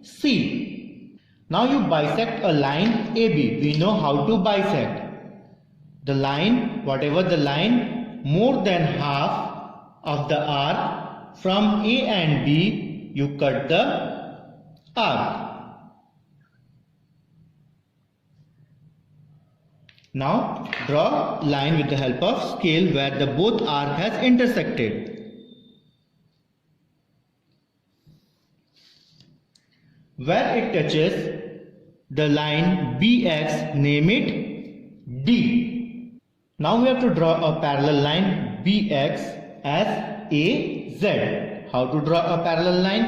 C. Now you bisect a line AB. We know how to bisect. The line, whatever the line, more than half of the arc from A and B, you cut the arc. Now draw line with the help of scale where the both arc has intersected. Where it touches the line BX, name it D. Now we have to draw a parallel line BX as AZ. How to draw a parallel line?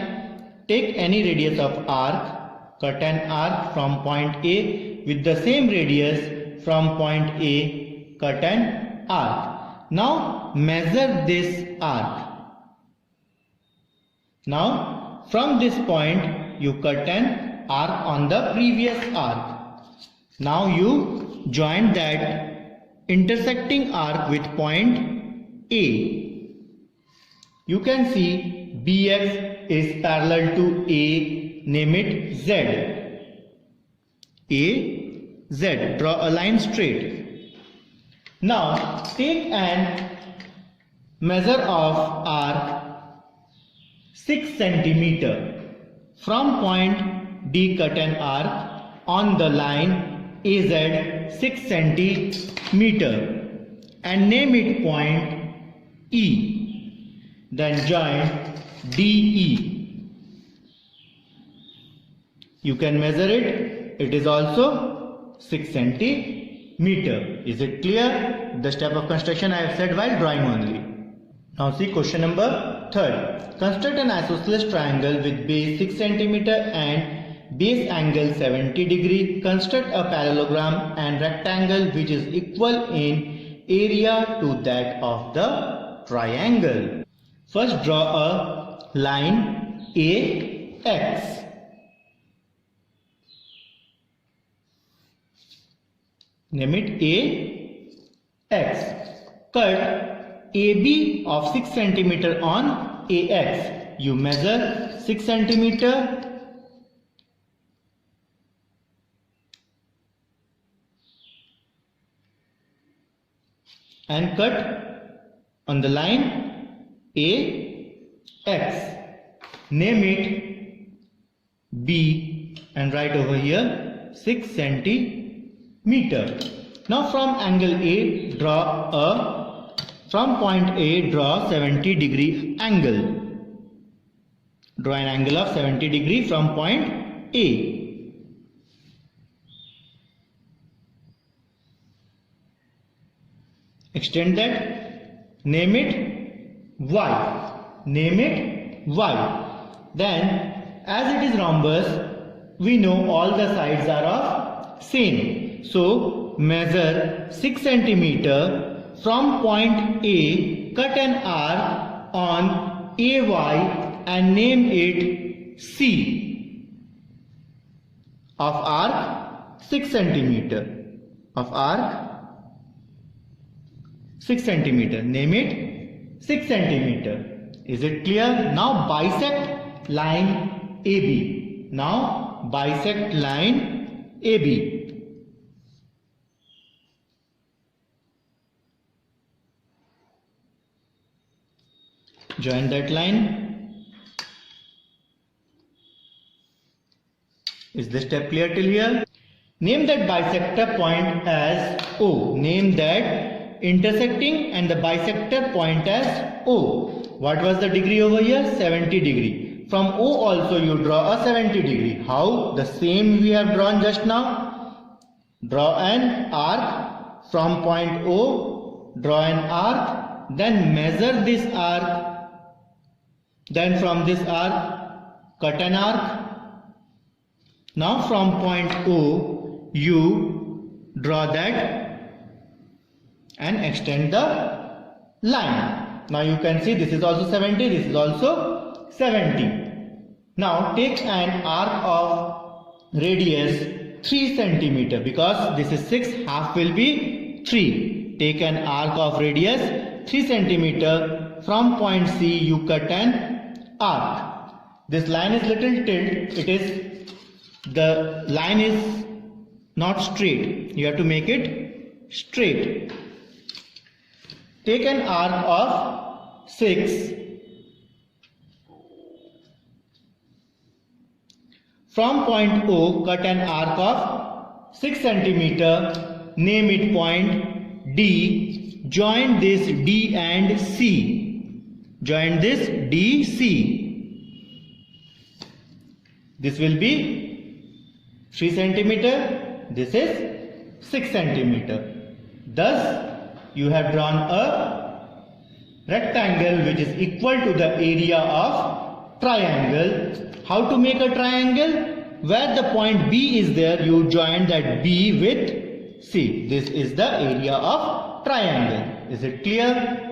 Take any radius of arc, cut an arc from point A with the same radius from point A, cut an arc. Now measure this arc. Now from this point you cut an arc on the previous arc. Now you join that intersecting arc with point A. You can see BX is parallel to A, name it Z. A, Z. Draw a line straight. Now take an measure of arc 6 centimeter. From point D, cut an arc on the line AZ 6 centimeter and name it point E. Then join DE. You can measure it. It is also 6 centimeter. Is it clear? The step of construction I have said while drawing only. Now see question number 3. Construct an isosceles triangle with base 6 cm and base angle 70 degree. Construct a parallelogram and rectangle which is equal in area to that of the triangle. First draw a line AX. Name it AX. Cut AB of 6 cm on AX. You measure 6 cm. And cut on the line AX. Name it B and write over here 6 centimeter. Now from angle A from point A draw 70 degree angle. Draw an angle of 70 degree from point A. Extend that. Name it Y. Name it Y. Then as it is rhombus, we know all the sides are of same. So measure 6 centimeter. From point A, cut an arc on AY and name it C. Of arc 6 centimeter. Of arc 6 centimeter. Name it 6 centimeter. Is it clear? Now bisect line AB. Now bisect line AB. Join that line. Is the step clear till here? Name that bisector point as O. Name that intersecting and the bisector point as O. What was the degree over here? 70 degree. From O also you draw a 70 degree. How? The same we have drawn just now. Draw an arc from point O. Draw an arc. Then measure this arc. Then from this arc, cut an arc. Now from point O, you draw that and extend the line. Now you can see this is also 70, this is also 70. Now take an arc of radius 3 centimeter because this is 6, half will be 3. Take an arc of radius 3 centimeter. From point C, you cut an arc. This line is little tilt. The line is not straight. You have to make it straight. Take an arc of 6. From point O, cut an arc of 6 cm. Name it point D. Join this D and C. Join this DC. This will be 3 cm. This is 6 cm. Thus, you have drawn a rectangle which is equal to the area of triangle. How to make a triangle? Where the point B is there, you join that B with C. This is the area of triangle. Is it clear?